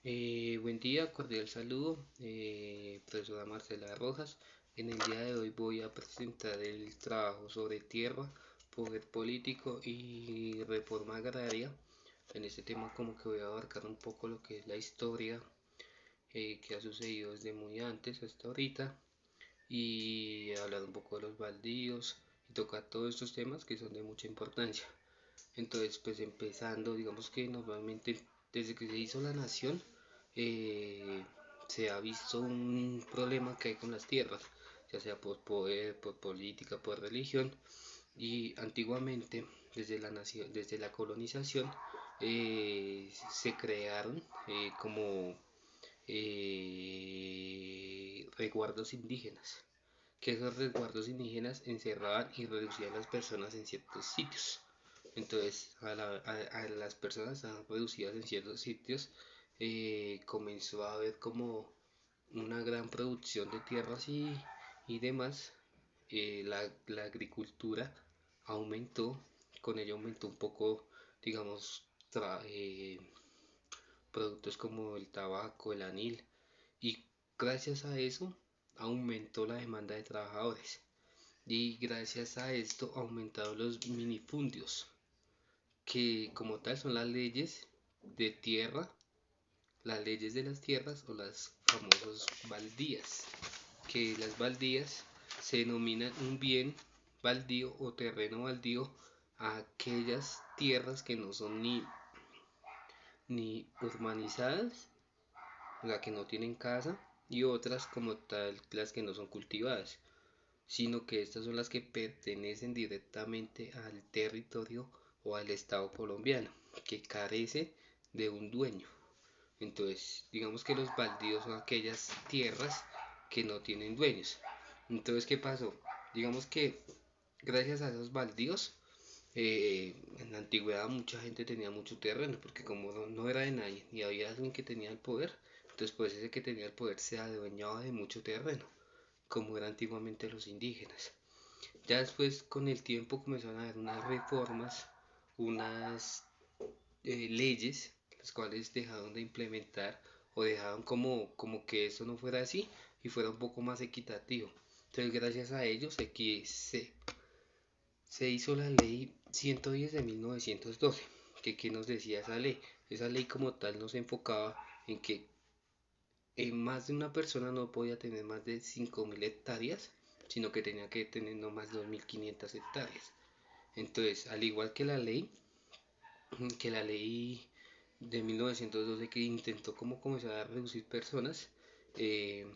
Buen día, cordial saludo, profesora Marcela Rojas. En el día de hoy voy a presentar el trabajo sobre tierra, poder político y reforma agraria. En este tema como que voy a abarcar un poco lo que es la historia que ha sucedido desde muy antes hasta ahorita y hablar un poco de los baldíos y tocar todos estos temas que son de mucha importancia. Entonces, pues empezando, digamos que normalmente desde que se hizo la nación, eh, se ha visto un problema que hay con las tierras, ya sea por poder, por política, por religión, y antiguamente, desde la nación, desde la colonización, se crearon como resguardos indígenas, que esos resguardos indígenas encerraban y reducían a las personas en ciertos sitios. Entonces, a las personas estaban reducidas en ciertos sitios, comenzó a haber como una gran producción de tierras y demás. La agricultura aumentó, con ello aumentó un poco, digamos, productos como el tabaco, el anil, y gracias a eso aumentó la demanda de trabajadores. Y gracias a esto aumentaron los minifundios, que como tal son las leyes de tierra, las leyes de las tierras o las famosas baldías, que las baldías se denominan un bien baldío o terreno baldío a aquellas tierras que no son ni urbanizadas, las que no tienen casa, y otras como tal las que no son cultivadas, sino que estas son las que pertenecen directamente al territorio o al Estado colombiano, que carece de un dueño. Entonces, digamos que los baldíos son aquellas tierras que no tienen dueños. Entonces, ¿qué pasó? Digamos que gracias a esos baldíos, en la antigüedad mucha gente tenía mucho terreno, porque como no era de nadie y había alguien que tenía el poder, entonces pues ese que tenía el poder se adueñaba de mucho terreno, como eran antiguamente los indígenas. Ya después con el tiempo comenzaron a haber unas reformas, unas leyes, las cuales dejaron de implementar o dejaron como que eso no fuera así y fuera un poco más equitativo. Entonces gracias a ellos aquí se hizo la ley 110 de 1912, que ¿qué nos decía esa ley? Esa ley como tal nos enfocaba en que más de una persona no podía tener más de 5.000 hectáreas, sino que tenía que tener no más de 2.500 hectáreas. Entonces, al igual que la ley de 1912 que intentó como comenzar a reducir personas, eh,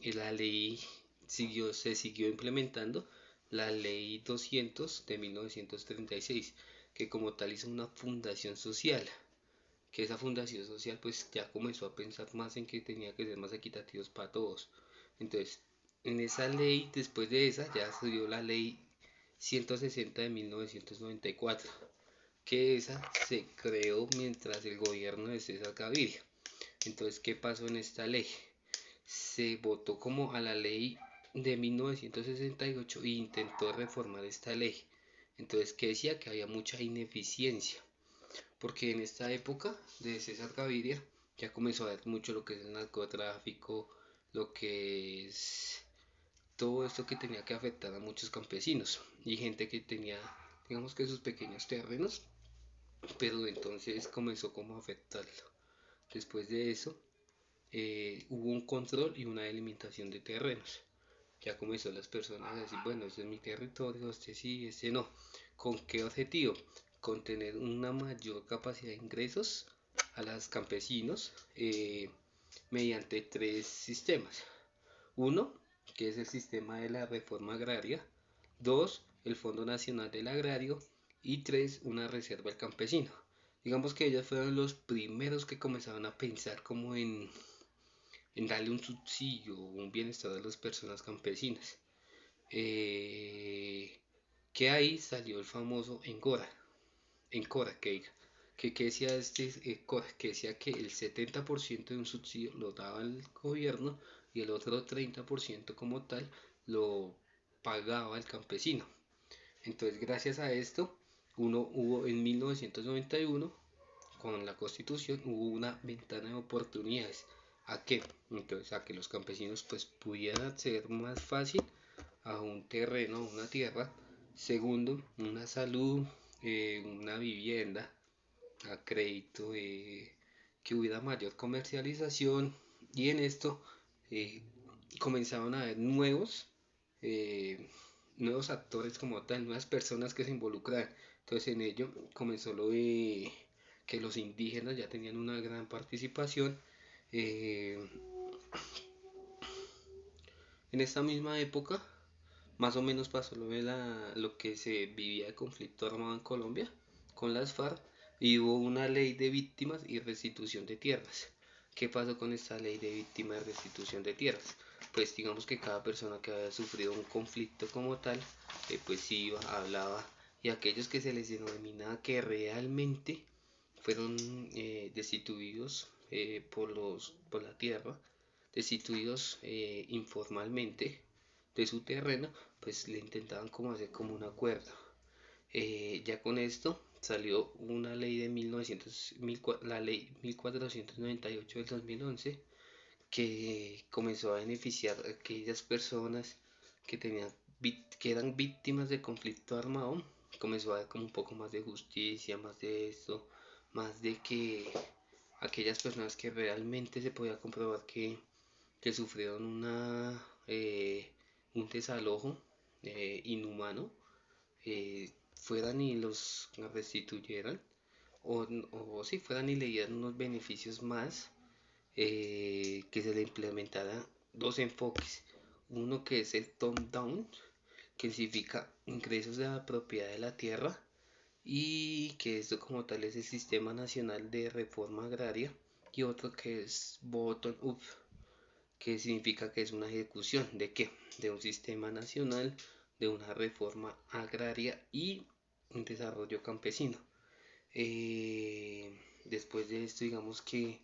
y la ley se siguió implementando la ley 200 de 1936, que como tal hizo una fundación social, que esa fundación social pues ya comenzó a pensar más en que tenía que ser más equitativos para todos. Entonces, en esa ley, después de esa, ya se dio la ley 160 de 1994, que esa se creó mientras el gobierno de César Gaviria. Entonces, ¿qué pasó en esta ley? Se votó como a la ley de 1968 e intentó reformar esta ley. Entonces, ¿qué decía? Que había mucha ineficiencia, porque en esta época de César Gaviria ya comenzó a ver mucho lo que es el narcotráfico, lo que es todo esto que tenía que afectar a muchos campesinos y gente que tenía, digamos que sus pequeños terrenos, pero entonces comenzó como a afectarlo. Después de eso, hubo un control y una delimitación de terrenos. Ya comenzó las personas a decir, bueno, este es mi territorio, este sí, este no. ¿Con qué objetivo? Con tener una mayor capacidad de ingresos a los campesinos, mediante tres sistemas. Uno, que es el sistema de la reforma agraria. Dos, el Fondo Nacional del Agrario. Y tres, una reserva al campesino. Digamos que ellos fueron los primeros que comenzaron a pensar como en darle un subsidio o un bienestar a las personas campesinas. Eh, que ahí salió el famoso Encora, que decía Cora, que decía que el 70% de un subsidio lo daba el gobierno y el otro 30% como tal lo pagaba el campesino. Entonces, gracias a esto, hubo en 1991, con la Constitución hubo una ventana de oportunidades. ¿A qué? Entonces a que los campesinos pues pudieran acceder más fácil a un terreno, a una tierra. Segundo, una salud, una vivienda, a crédito, que hubiera mayor comercialización, y en esto eh, comenzaron a haber eh, nuevos actores como tal, nuevas personas que se involucraban. Entonces en ello comenzó lo de que los indígenas ya tenían una gran participación. eh, en esta misma época más o menos pasó lo que se vivía de conflicto armado en Colombia con las FARC, y hubo una ley de víctimas y restitución de tierras. ¿Qué pasó con esta ley de víctimas y restitución de tierras? Pues digamos que cada persona que había sufrido un conflicto como tal, pues iba, hablaba, y aquellos que se les denominaba que realmente fueron destituidos por la tierra, destituidos informalmente de su terreno, pues le intentaban como hacer como un acuerdo. Ya con esto salió una ley de 1900, la ley 1498 del 2011, que comenzó a beneficiar a aquellas personas que tenían que eran víctimas de conflicto armado. Comenzó a dar como un poco más de justicia, más de esto, más de que aquellas personas que realmente se podía comprobar que sufrieron un desalojo inhumano, fueran y los restituyeran, o si fueran y le dieran unos beneficios más, que se le implementara dos enfoques. Uno que es el top down, que significa ingresos de la propiedad de la tierra, y que esto como tal es el Sistema Nacional de Reforma Agraria, y otro que es bottom up, que significa que es una ejecución de qué, de un sistema nacional, de una reforma agraria y un desarrollo campesino. Después de esto, digamos que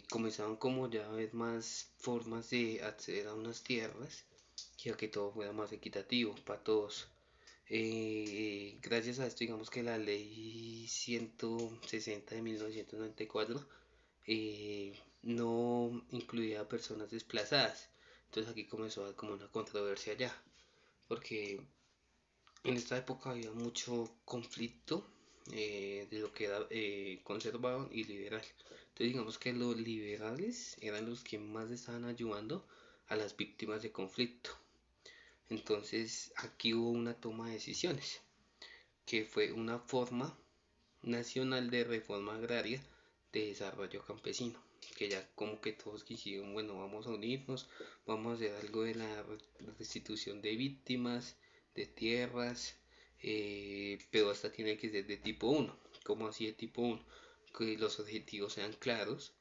comenzaron como ya a haber más formas de acceder a unas tierras, y a que todo fuera más equitativo para todos. Gracias a esto, digamos que la ley 160 de 1994 no incluía a personas desplazadas. Entonces aquí comenzó a haber como una controversia ya, porque en esta época había mucho conflicto de lo que era conservador y liberal. Entonces digamos que los liberales eran los que más estaban ayudando a las víctimas de conflicto. Entonces aquí hubo una toma de decisiones, que fue una forma nacional de reforma agraria de desarrollo campesino, que ya como que todos quisieron, bueno, vamos a unirnos, vamos a hacer algo de la restitución de víctimas, de tierras, pero esta tiene que ser de tipo 1. ¿Cómo así de tipo 1? Que los objetivos sean claros,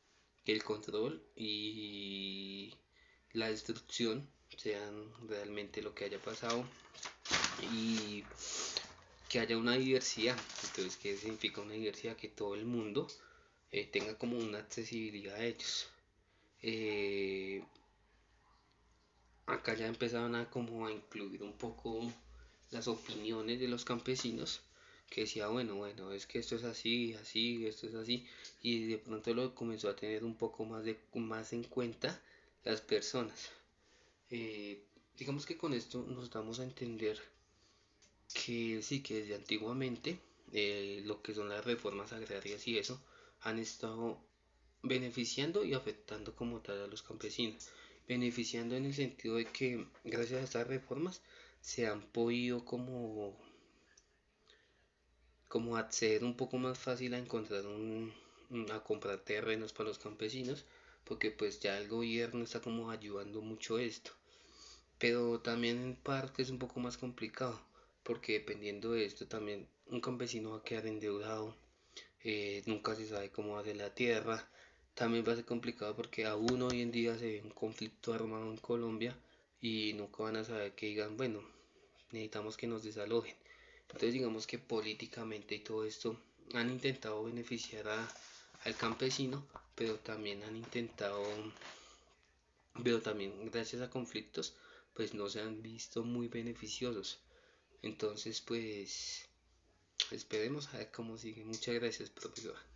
que el control y la destrucción sean realmente lo que haya pasado, y que haya una diversidad. Entonces, ¿qué significa una diversidad? Que todo el mundo tenga como una accesibilidad a ellos. Eh, Acá ya empezaron a como a incluir un poco las opiniones de los campesinos, que decía, bueno, es que esto es así, así, esto es así, y de pronto lo comenzó a tener un poco más en cuenta las personas. Eh, digamos que con esto nos damos a entender que sí, que desde antiguamente lo que son las reformas agrarias y eso han estado beneficiando y afectando como tal a los campesinos. Beneficiando en el sentido de que gracias a estas reformas se han podido como acceder un poco más fácil a encontrar a comprar terrenos para los campesinos, porque pues ya el gobierno está como ayudando mucho esto. Pero también en parte es un poco más complicado, porque dependiendo de esto también un campesino va a quedar endeudado, nunca se sabe cómo va a ser la tierra. También va a ser complicado porque aún hoy en día se ve un conflicto armado en Colombia, y nunca van a saber que digan, bueno, necesitamos que nos desalojen. Entonces digamos que políticamente y todo esto han intentado beneficiar al campesino, pero también han intentado, pero también gracias a conflictos pues no se han visto muy beneficiosos. Entonces pues esperemos a ver cómo sigue. Muchas gracias, profesor.